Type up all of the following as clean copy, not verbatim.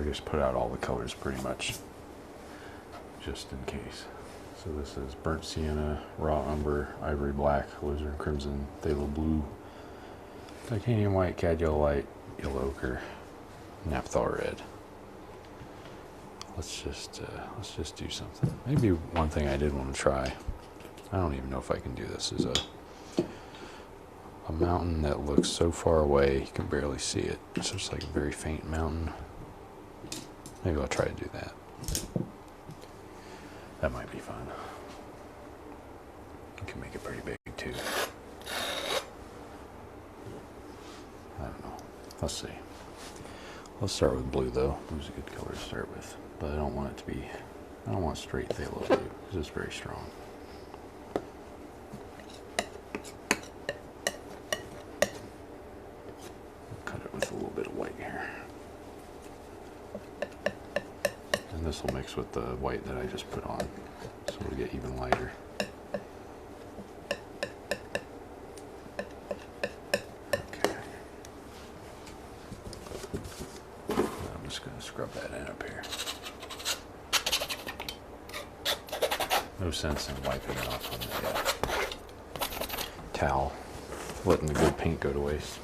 just put out all the colors pretty much, just in case. So this is burnt sienna, raw umber, ivory black, alizarin crimson, phthalo blue, titanium white, cad yellow light, yellow ochre, naphthol red. Let's just do something. Maybe one thing I did want to try, I don't even know if I can do this, is a mountain that looks so far away you can barely see it. It's just like a very faint mountain. Maybe I'll try to do that. That might be fun. You can make it pretty big too. I don't know. Let's see. Let's start with blue though. Blue's a good color to start with. But I don't want it to be, I don't want straight phthalo blue because it's very strong. Cut it with a little bit of white here. And this will mix with the white that I just put on, so it'll get even lighter. Okay. I'm just going to scrub that in up here. No sense in wiping it off on the towel, letting the good paint go to waste.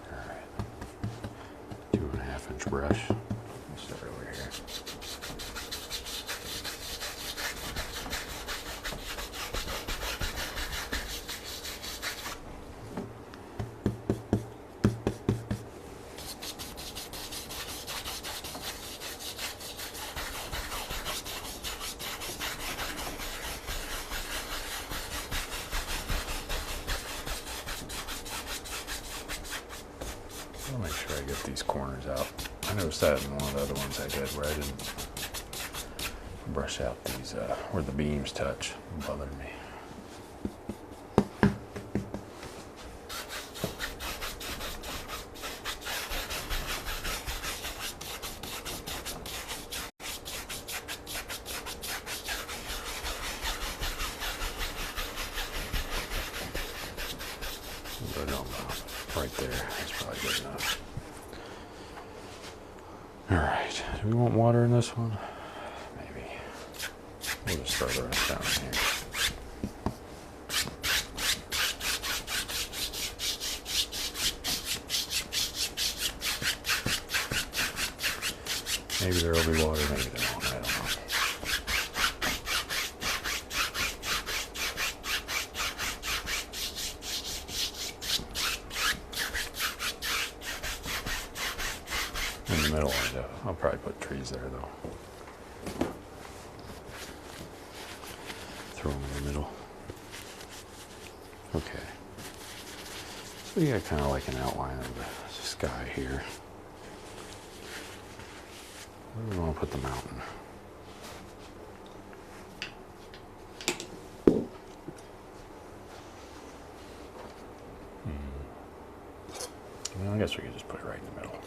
Alright, 2.5 inch brush. Let's start over here. I'll make sure I get these corners out. I noticed that in one of the other ones I did where I didn't brush out these, where the beams touch. It bothered me. But I don't know. Right there, that's probably good enough. Alright, do we want water in this one? Maybe. We'll just start the rest down here. Maybe there will be water, maybe there won't, I don't know. In the middle, I'll probably put trees there though. Throw them in the middle. Okay. So you got kind of like an outline of the sky here. Where do we want to put the mountain? Well, I guess we could just put it right in the middle.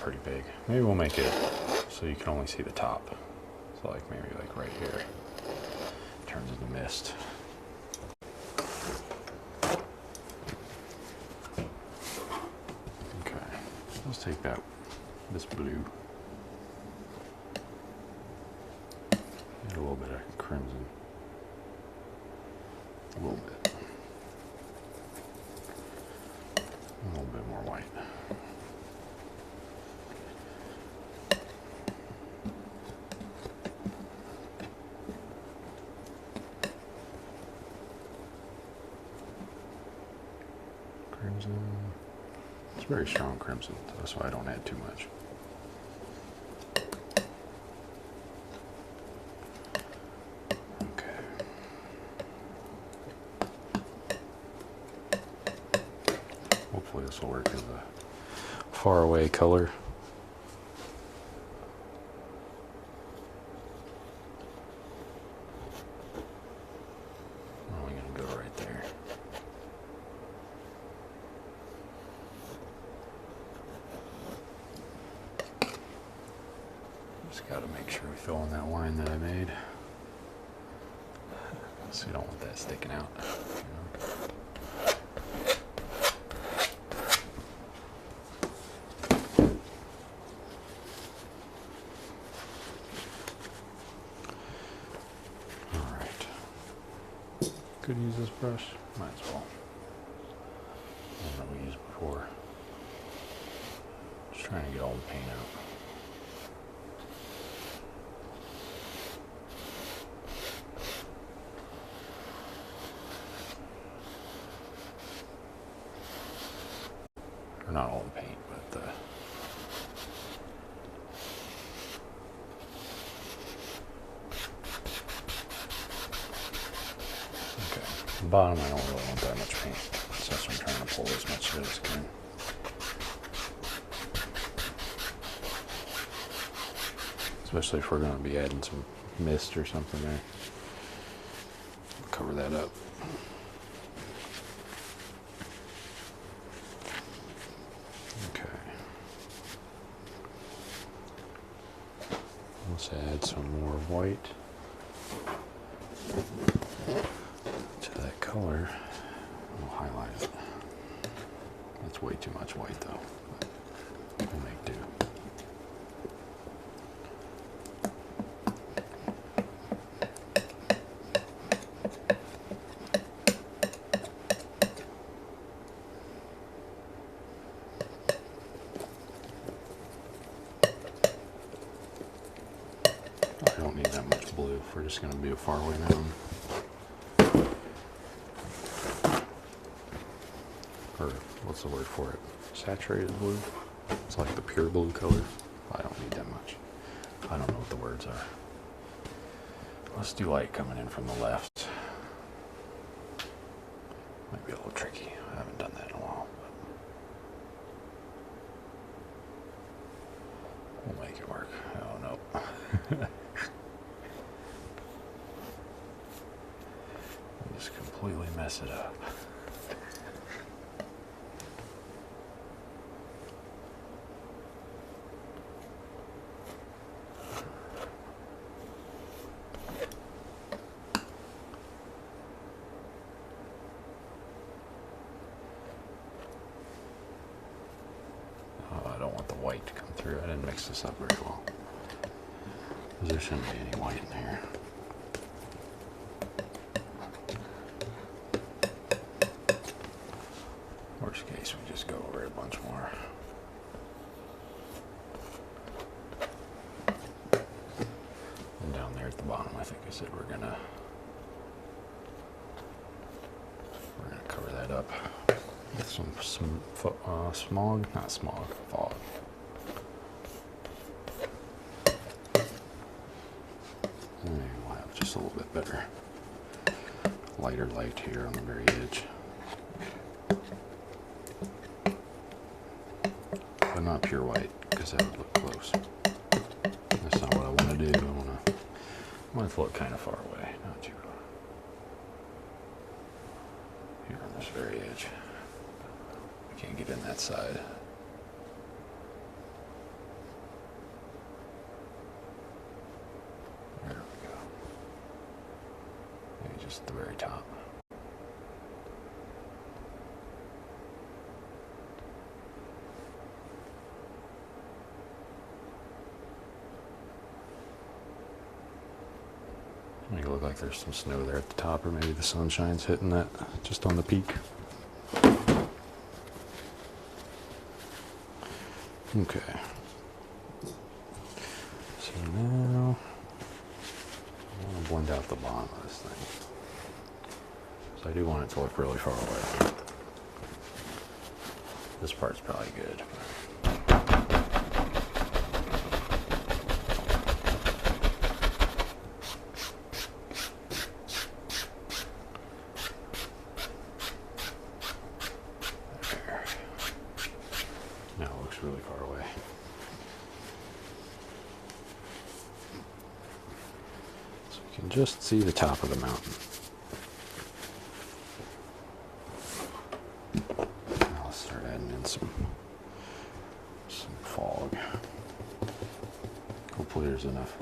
Pretty big. Maybe we'll make it so you can only see the top. So like maybe like right here. Turns into mist. Okay. Let's take this blue. Add a little bit of crimson. A little bit. A little bit more white. Crimson. It's very strong crimson, so that's why I don't add too much. Okay. Hopefully this will work as a far away color. I'm only going to go right there. Just got to make sure we fill in that line that I made. So you don't want that sticking out. Alright. Could use this brush. Might as well. One that we used before. Just trying to get all the paint out. Or not all the paint, but the okay. The bottom I don't really want that much paint. So that's why I'm trying to pull as much of it as I can. Especially if we're going to be adding some mist or something there. Cover that up. Okay. Let's add some more white to that color. We'll highlight it. That's way too much white though. We'll make do. I don't need that much blue if we're just going to be a faraway mountain. Or what's the word for it? Saturated blue? It's like the pure blue color. I don't need that much. I don't know what the words are. Let's do light coming in from the left. Might be a little tricky. I haven't done that in a while. But we'll make it work. Oh no. Just completely mess it up. Oh, I don't want the white to come through. I didn't mix this up very well. There shouldn't be any white in there. Worst case, we just go over it a bunch more. And down there at the bottom, I think I said we're gonna cover that up with some smog, not smog, fog. And we'll have just a little bit better, lighter light here on the very edge. But not pure white, because that would look close. That's not what I want to do. I want to look kind of far away, not too far. Here on this very edge. I can't get in that side. There we go. Maybe just at the very top. Make it look like there's some snow there at the top, or maybe the sunshine's hitting that just on the peak. Okay. So now I want to blend out the bottom of this thing. So I do want it to look really far away. This part's probably good. Now it looks really far away. So you can just see the top of the mountain. Now I'll start adding in some fog. Hopefully there's enough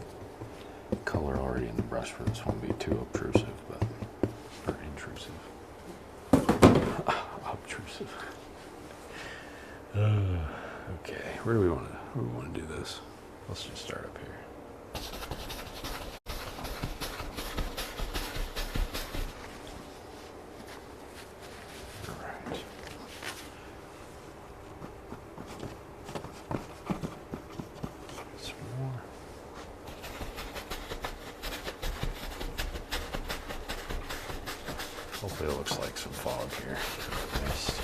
brush for this won't be too obtrusive, but or intrusive. Obtrusive. Okay, where do we want to do this? Let's just start up here. All right. Some more. Hopefully it looks like some fog here. Mist.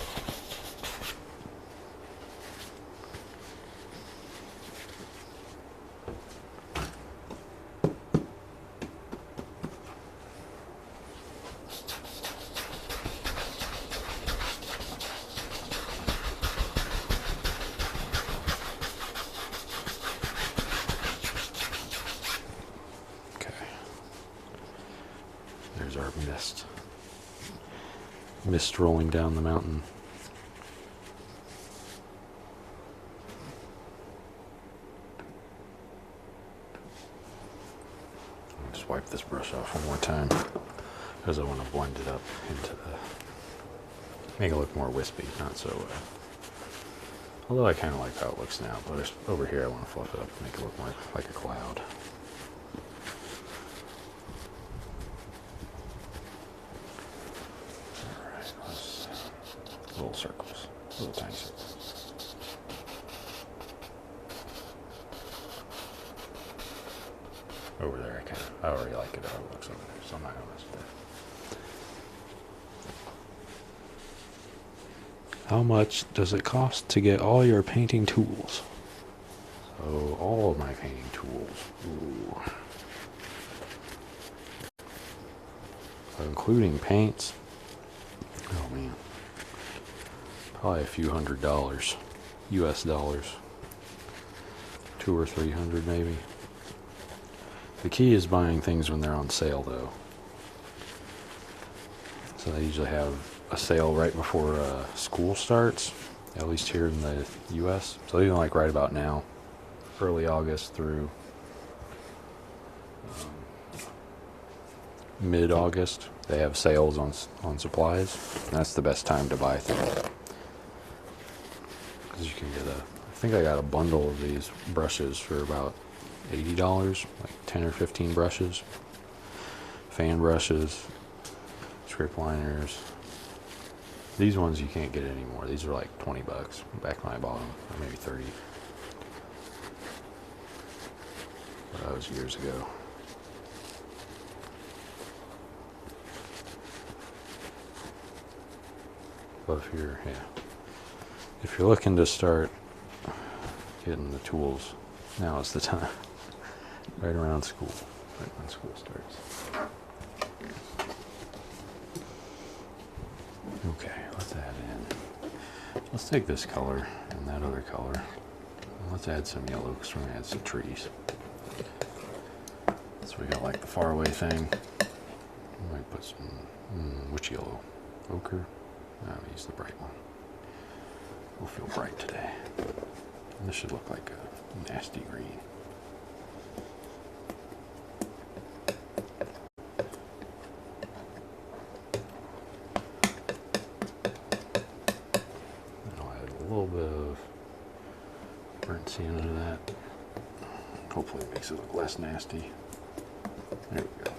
There's our mist. Mist rolling down the mountain. I'll just wipe this brush off one more time because I want to blend it up into the, make it look more wispy, not so, although I kind of like how it looks now, but over here I want to fluff it up and make it look more like a cloud. Little circles, little tiny circles. Over there, I already like it how it looks over there, so I'm not gonna mess with that. How much does it cost to get all your painting tools? So, all of my painting tools. Ooh. Including paints. Oh man. Probably a few $100, US dollars. $200 or $300 maybe. The key is buying things when they're on sale though. So they usually have a sale right before school starts, at least here in the US. So even like right about now, early August through mid-August, they have sales on supplies. And that's the best time to buy things. You can get I think I got a bundle of these brushes for about $80, like 10 or 15 brushes. Fan brushes, script liners. These ones you can't get anymore. These are like 20 bucks back when I bought them, or maybe 30. But that was years ago. But if you're looking to start getting the tools, now is the time. Right around school, right when school starts. Okay, let's add in. Let's take this color and that other color. And let's add some yellow because we're going to add some trees. So we got like the faraway thing. We might put some, which yellow? Ochre? No, I'll use the bright one. We'll feel bright today. And this should look like a nasty green. And I'll add a little bit of burnt sienna to that. Hopefully it makes it look less nasty. There we go.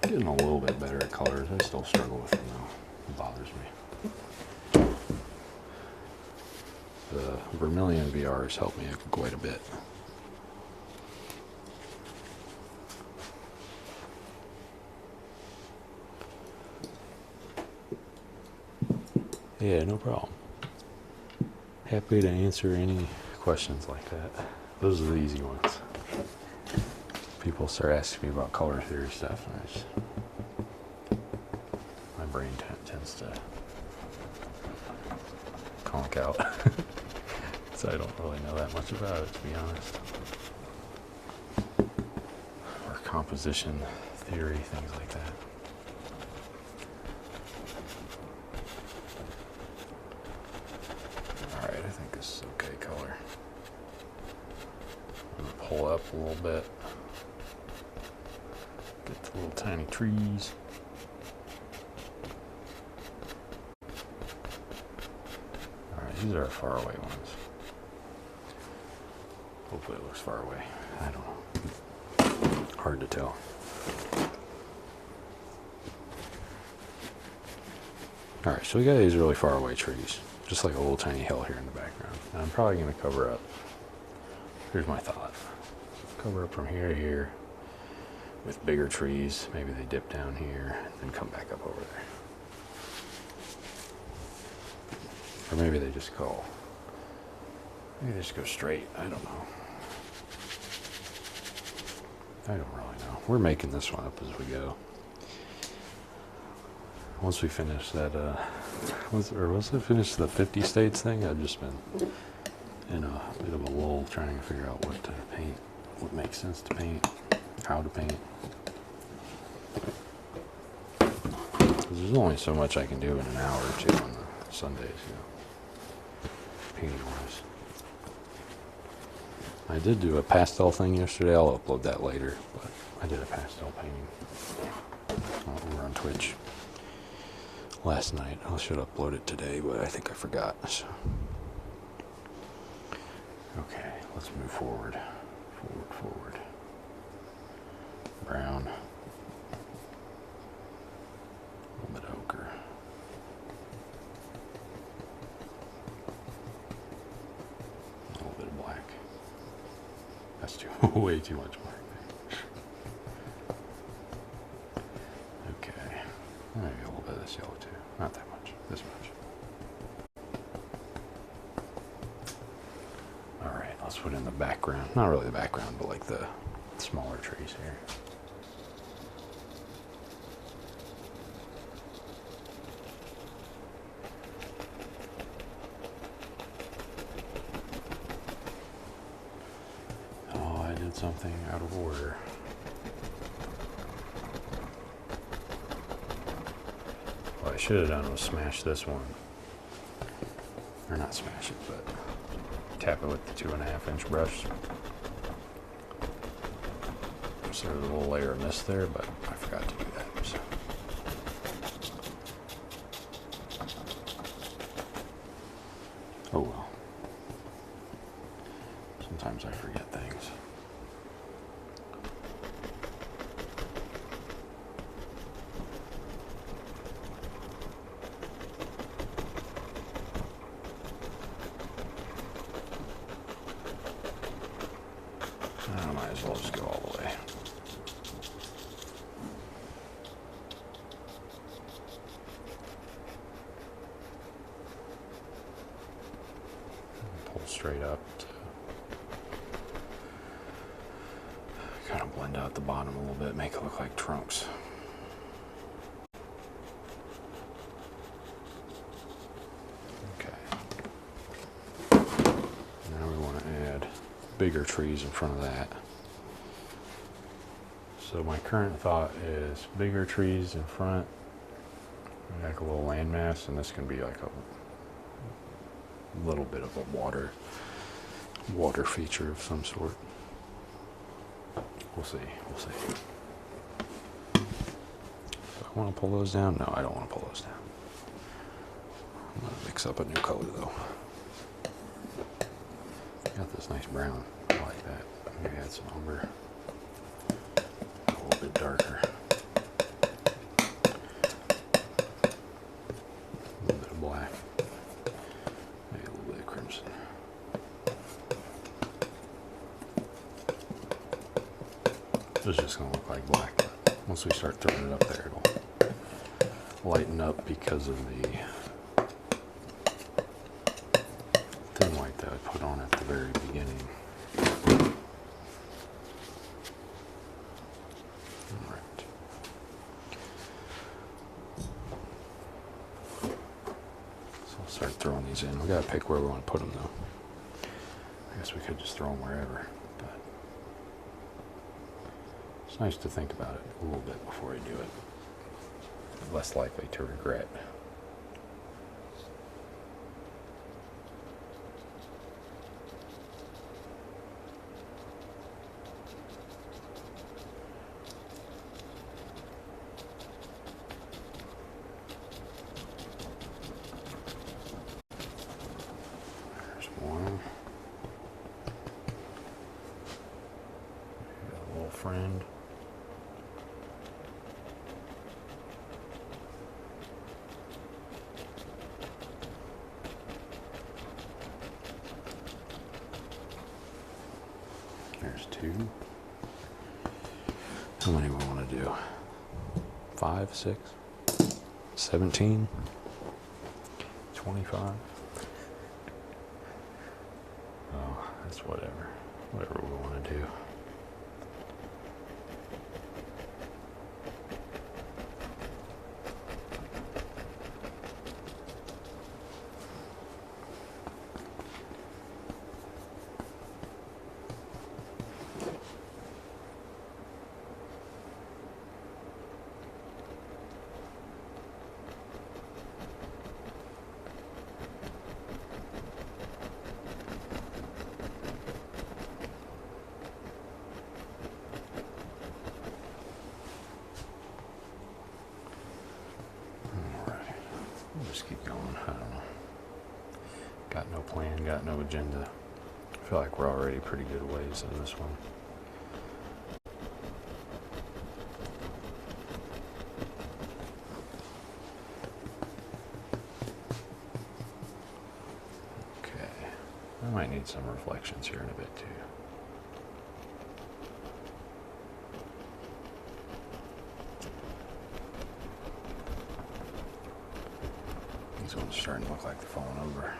Getting a little bit better at colors. I still struggle with them though. It bothers me. The Vermilion VRs helped me quite a bit. Yeah, no problem. Happy to answer any questions like that. Those are the easy ones. People start asking me about color theory stuff, and my brain tends to conk out. So I don't really know that much about it, to be honest. Or composition theory, things like that. Alright, I think pull up a little bit. Get the little tiny trees. Alright, these are our far away ones. Hopefully it looks far away. I don't know. Hard to tell. Alright, so we got these really far away trees. Just like a little tiny hill here in the background. And I'm probably going to cover up. Here's my thought. Cover up from here to here with bigger trees. Maybe they dip down here and come back up over there. Or maybe they just go. Maybe they just go straight. I don't know. I don't really know. We're making this one up as we go. Once we finish that, once we finish the 50 states thing, I've just been in a bit of a lull trying to figure out what to paint, what makes sense to paint, how to paint. Because there's only so much I can do in an hour or two on the Sundays, you know, painting wise. I did do a pastel thing yesterday. I'll upload that later, but I did a pastel painting over on Twitch last night. I should upload it today, but I think I forgot. So. Okay, let's move forward. Forward. Brown. A little bit of ochre. A little bit of black. That's way too much black. Okay. Maybe a little bit of this yellow too. Not that much. This much. Alright, let's put in the background. Not really the background, but like the smaller trees here. Oh, I did something out of order. What I should have done was smash this one. Or not smash it, but tap it with the 2.5-inch brush. So there's a little layer of mist there, but I forgot to do that. So. Oh well. Sometimes I forget things. I might as well just go all the way. Pull straight up to kind of blend out the bottom a little bit, make it look like trunks. Okay. Now we want to add bigger trees in front of that. So my current thought is bigger trees in front, like a little landmass, and this can be like a little bit of a water feature of some sort. We'll see. Do I want to pull those down? No, I don't want to pull those down. I'm going to mix up a new color though. Got this nice brown. I like that. Maybe add some umber. A little bit darker. A little bit of black. Maybe a little bit of crimson. This is just going to look like black. Once we start throwing it up there, it'll lighten up because of the thin white that I put on at the very beginning. Alright. So I'll start throwing these in. We gotta pick where we want to put them though. I guess we could just throw them wherever, but it's nice to think about it a little bit before you do it. Less likely to regret. friend. There's 2. How many we want to do? 5, 6, 17, 25. Oh, that's whatever. Whatever we want to do. Just keep going. I don't know. Got no plan, got no agenda. I feel like we're already pretty good ways in this one. Okay. I might need some reflections here in a bit too. These ones are starting to look like they're falling over.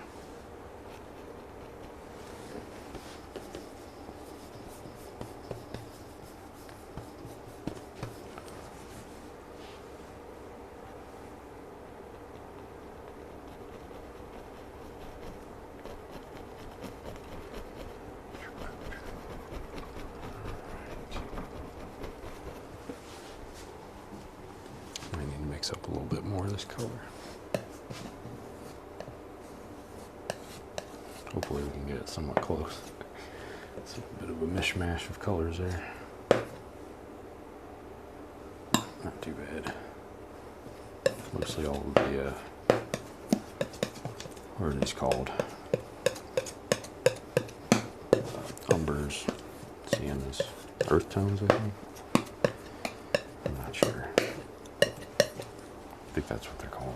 I need to mix up a little bit more of this color. Hopefully we can get it somewhat close. It's a bit of a mishmash of colors there. Not too bad. Mostly all of the, what are these called? Umbers, siennas, earth tones, I think. I'm not sure. I think that's what they're called.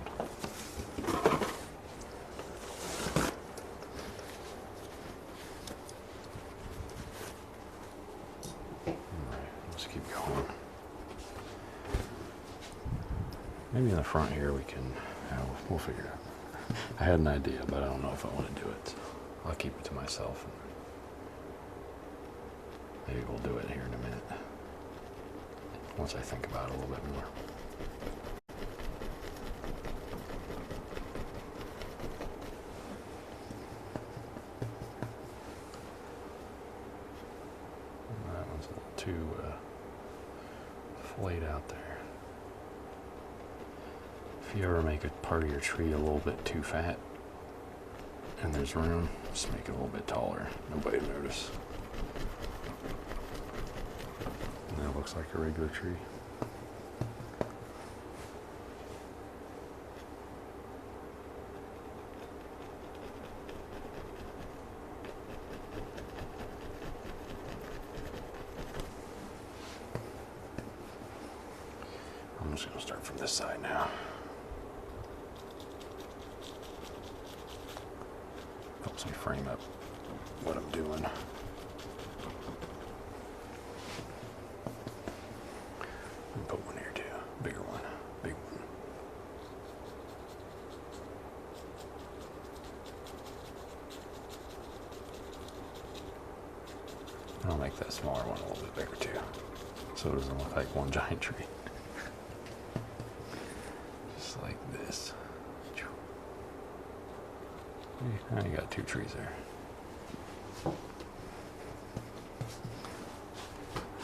Keep going. Maybe in the front here we can, we'll figure it out. I had an idea, but I don't know if I want to do it. So I'll keep it to myself. Maybe we'll do it here in a minute. Once I think about it a little bit more. That one's a little too flayed out there. If you ever make a part of your tree a little bit too fat and there's room, just make it a little bit taller. Nobody will notice. And that looks like a regular tree. I'm just going to start from this side now. Helps me frame up what I'm doing. And put one here too. Bigger one. Big one. I'll make that smaller one a little bit bigger too, so it doesn't look like one giant tree. Just like this. Now you got 2 trees there.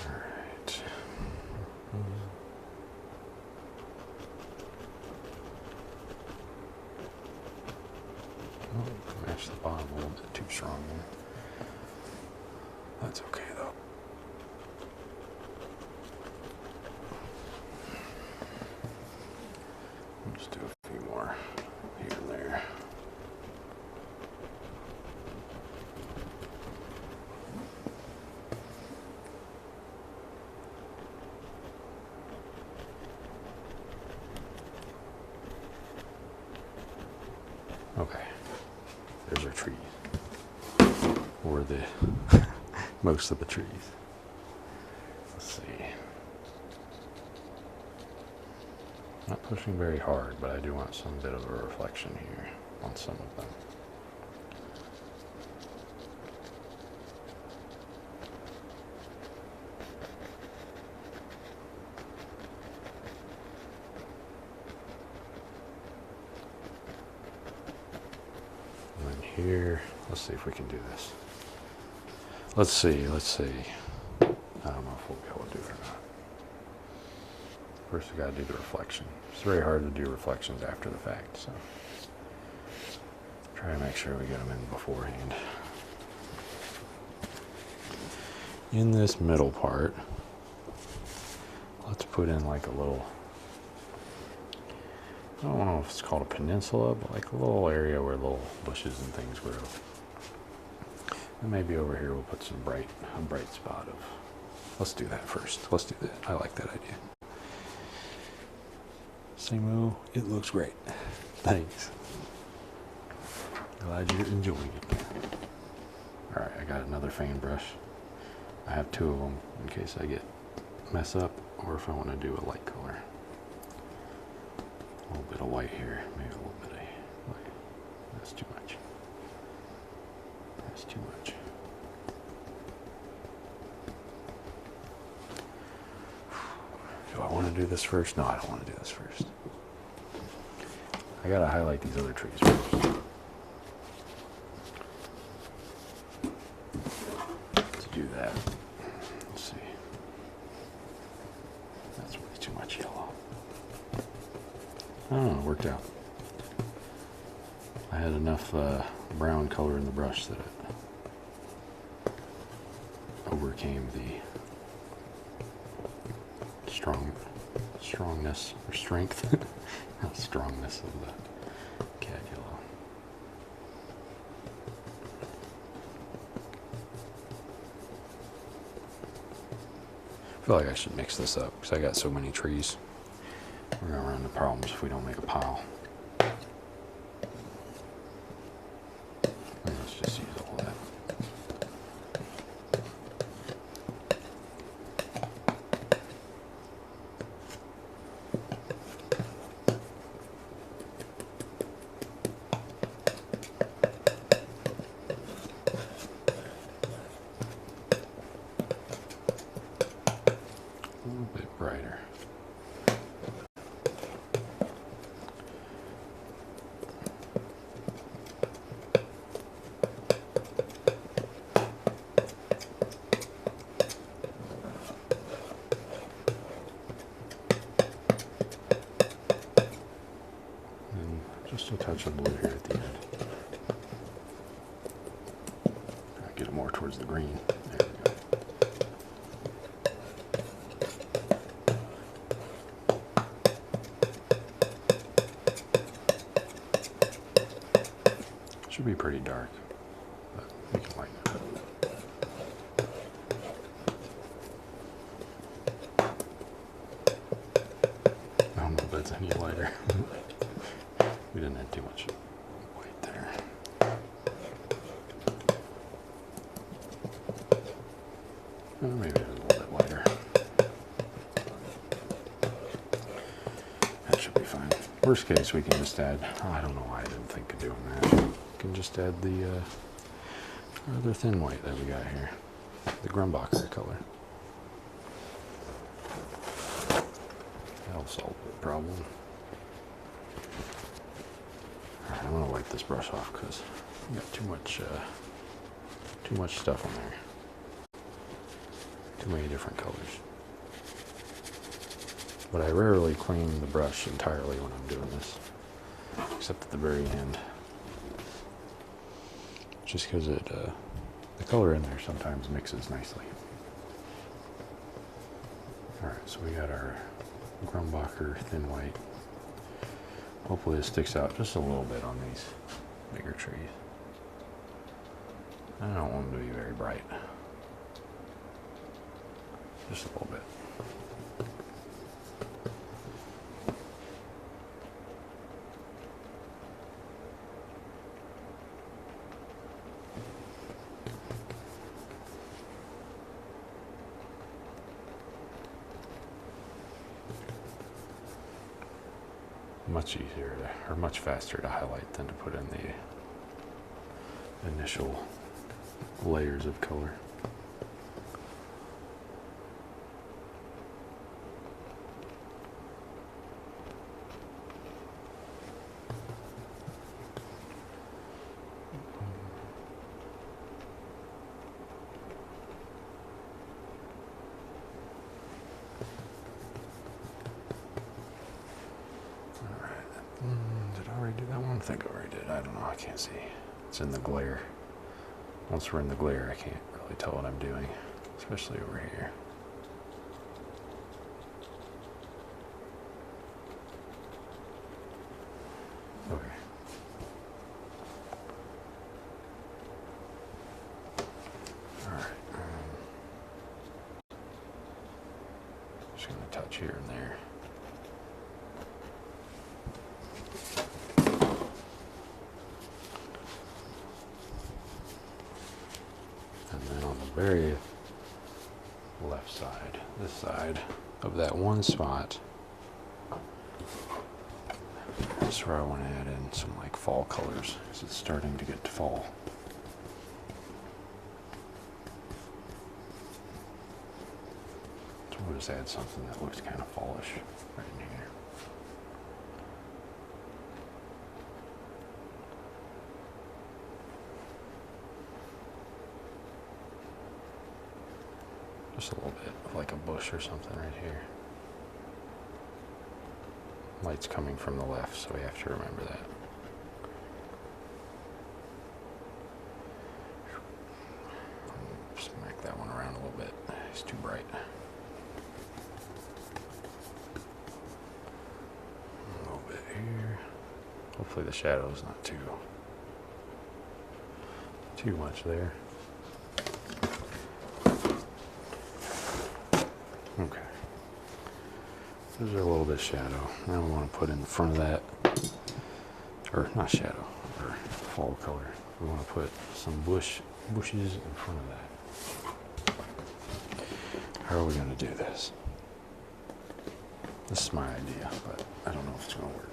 Alright. Oh, match the bottom a little bit too strong there. That's okay though. I'll just do a few more here and there. for the most of the trees. Let's see. Not pushing very hard, but I do want some bit of a reflection here on some of them. And then here, let's see if we can do this. Let's see. I don't know if we'll be able to do it or not. First we gotta do the reflection. It's very hard to do reflections after the fact, so try to make sure we get them in beforehand. In this middle part, let's put in like a little, I don't know if it's called a peninsula, but like a little area where little bushes and things grow. And maybe over here we'll put some a bright spot of, let's do that first. Let's do that. I like that idea. Simu, it looks great. Thanks. Glad you're enjoying it. Alright, I got another fan brush. I have two of them in case I mess up or if I want to do a light color. A little bit of white here, maybe a little bit of white. That's too much. That's too much. Do I want to do this first? No, I don't want to do this first. I gotta highlight these other trees first. To do that, let's see. That's way too much yellow. I don't know, it worked out. I had enough brown color in the brush that it overcame the strongness or strength, not strongness of the cat yellow. I feel like I should mix this up because I got so many trees. We're gonna run into problems if we don't make a pile. Let's just use all that. A little bit brighter. And just a touch of blue here at the end. Get it more towards the green. There we go. Should be pretty dark, but we can lighten it up. I don't know if that's any lighter. We didn't have too much white there. Maybe a little bit lighter. That should be fine. Worst case, we can just add, I don't know why I didn't think of doing that. We can just add the other thin white that we got here. The Grumbacher color. That'll solve the problem. Alright, I'm going to wipe this brush off because we got too much stuff on there. Too many different colors. But I rarely clean the brush entirely when I'm doing this, except at the very end. Just because the color in there sometimes mixes nicely. Alright, so we got our Grumbacher thin white. Hopefully it sticks out just a little bit on these bigger trees. I don't want them to be very bright. Just a little bit. much easier to, or much faster to highlight than to put in the initial layers of color. Did I already do that one? I think I already did. I don't know. I can't see. It's in the glare. Once we're in the glare, I can't really tell what I'm doing, especially over here. Okay. All right. Just gonna touch here and there. And then on the very left side, this side of that one spot, that's where I want to add in some like fall colors, because it's starting to get to fall. So we'll just add something that looks kind of fallish right in here. Just a little bit of like a bush or something right here. Light's coming from the left, so we have to remember that. Smack that one around a little bit. It's too bright. A little bit here. Hopefully the shadow is not too much there. Okay. There's a little bit of shadow. Now we want to put in front of that, or not shadow, or fall color. We want to put some bushes in front of that. How are we going to do this? This is my idea, but I don't know if it's going to work.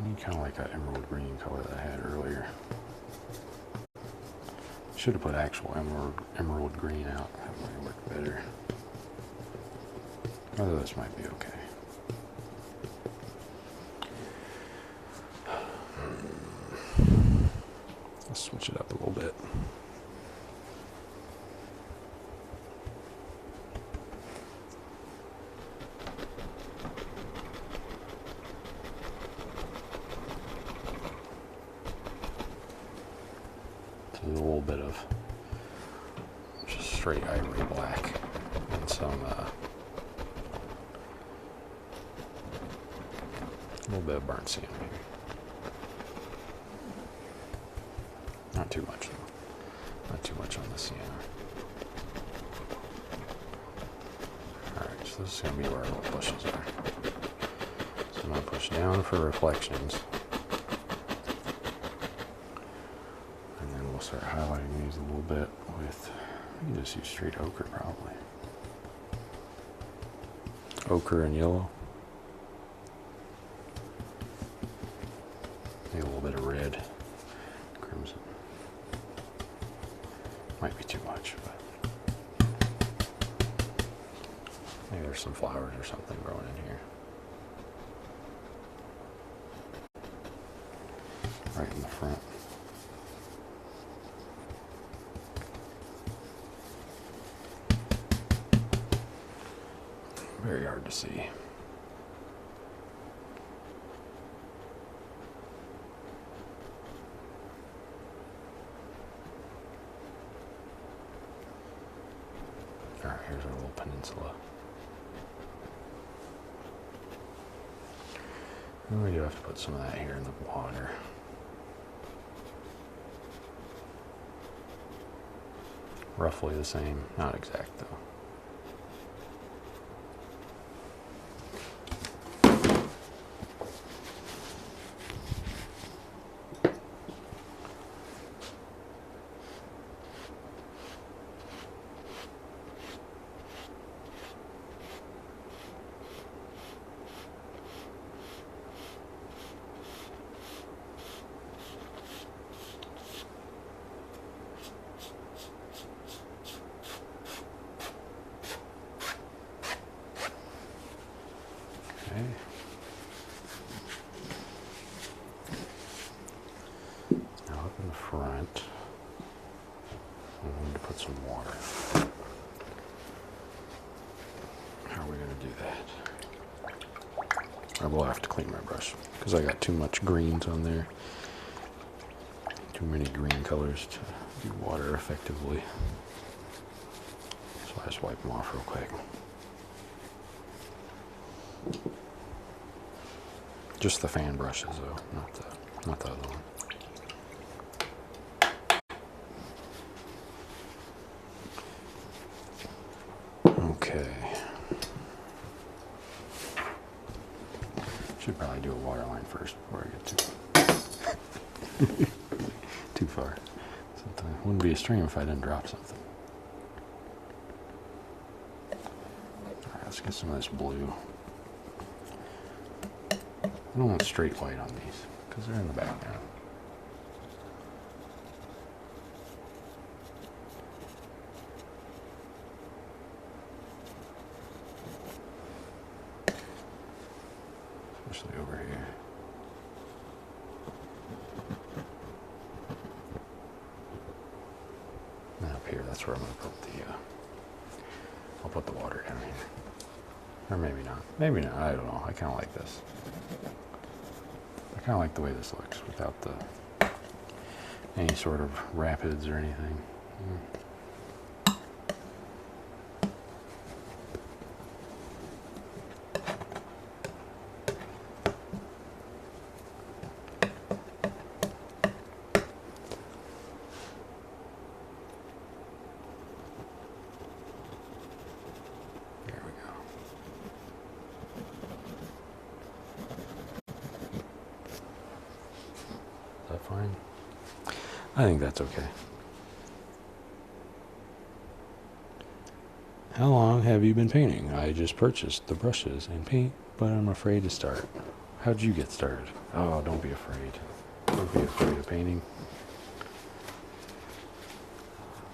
I need kind of like that emerald green color that I had earlier. Should have put actual emerald green out. That might work better. Although this might be okay. Let's switch it up a little bit. A little bit of just straight ivory black and some a little bit of burnt sienna here. Not too much though. Not too much on the sienna. Alright, so this is going to be where our little bushes are. So I'm going to push down for reflections. Start highlighting these a little bit with, you can just use straight ochre probably. Ochre and yellow. Maybe a little bit of red, crimson. Might be too much, but maybe there's some flowers or something growing in here. Right in the front. Very hard to see. Alright, here's our little peninsula. And we do have to put some of that here in the water. Roughly the same, not exact though. front. I need to put some water. How are we going to do that? I will have to clean my brush because I got too much greens on there. Too many green colors to do water effectively. So I just wipe them off real quick. Just the fan brushes though, not the other one. Okay. Should probably do a water line first before I get too far. Sometimes it wouldn't be a stream if I didn't drop something. Alright, let's get some of this blue. I don't want straight white on these because they're in the background. Especially over here. And up here, that's where I'm going to put the, I'll put the water down here. Or maybe not. Maybe not, I don't know. I kind of like this. I kind of like the way this looks without the any sort of rapids or anything. Fine. I think that's okay. How long have you been painting? I just purchased the brushes and paint, but I'm afraid to start. How'd you get started? Oh, don't be afraid. Don't be afraid of painting.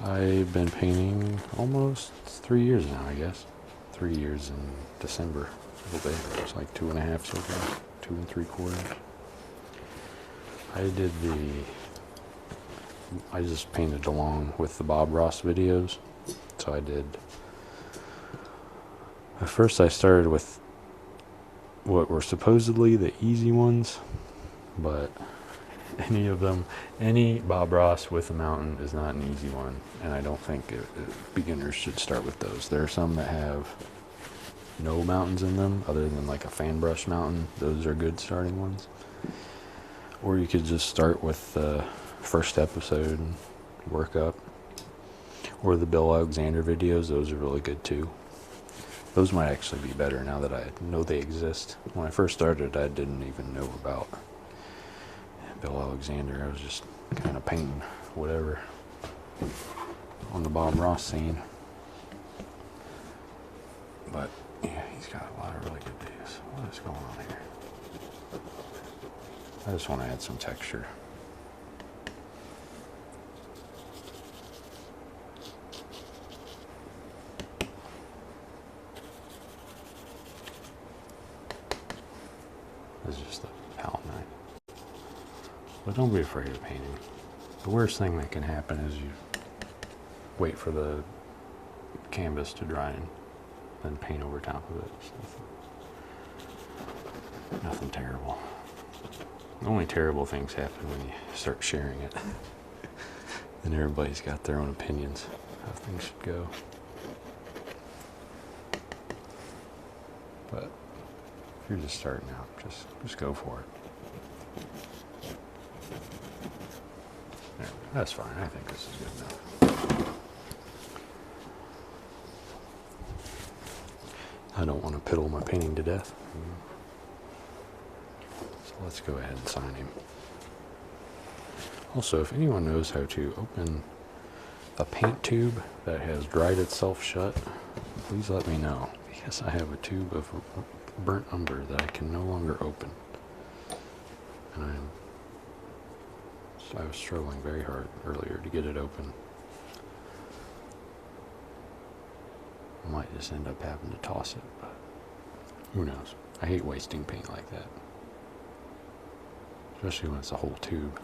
I've been painting almost 3 years now, I guess. 3 years in December. It'll be. It's like 2.5 so far. 2 3/4. I just painted along with the Bob Ross videos. So at first I started with what were supposedly the easy ones, but any Bob Ross with a mountain is not an easy one, and I don't think beginners should start with those. There are some that have no mountains in them, other than like a fan brush mountain. Those are good starting ones. Or you could just start with the first episode and work up. Or the Bill Alexander videos, those are really good too. Those might actually be better now that I know they exist. When I first started, I didn't even know about Bill Alexander. I was just kind of painting whatever on the Bob Ross scene. But yeah, he's got a lot of really good videos. What is going on here? I just want to add some texture. This is just a palette knife. But don't be afraid of painting. The worst thing that can happen is you wait for the canvas to dry and then paint over top of it. So nothing terrible. Only terrible things happen when you start sharing it. And everybody's got their own opinions how things should go. But if you're just starting out, just go for it. There, that's fine. I think this is good enough. I don't want to piddle my painting to death. Let's go ahead and sign him. Also, if anyone knows how to open a paint tube that has dried itself shut, please let me know, because I have a tube of burnt umber that I can no longer open. And I was struggling very hard earlier to get it open. I might just end up having to toss it, but who knows? I hate wasting paint like that. Especially when it's a whole tube.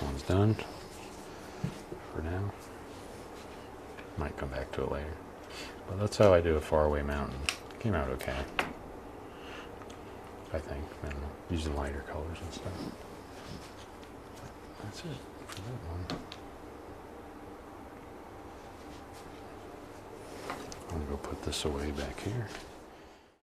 one's done for now. Might come back to it later. But that's how I do a faraway mountain. Came out okay, I think. And using lighter colors and stuff. That's it for that one. I'm gonna go put this away back here.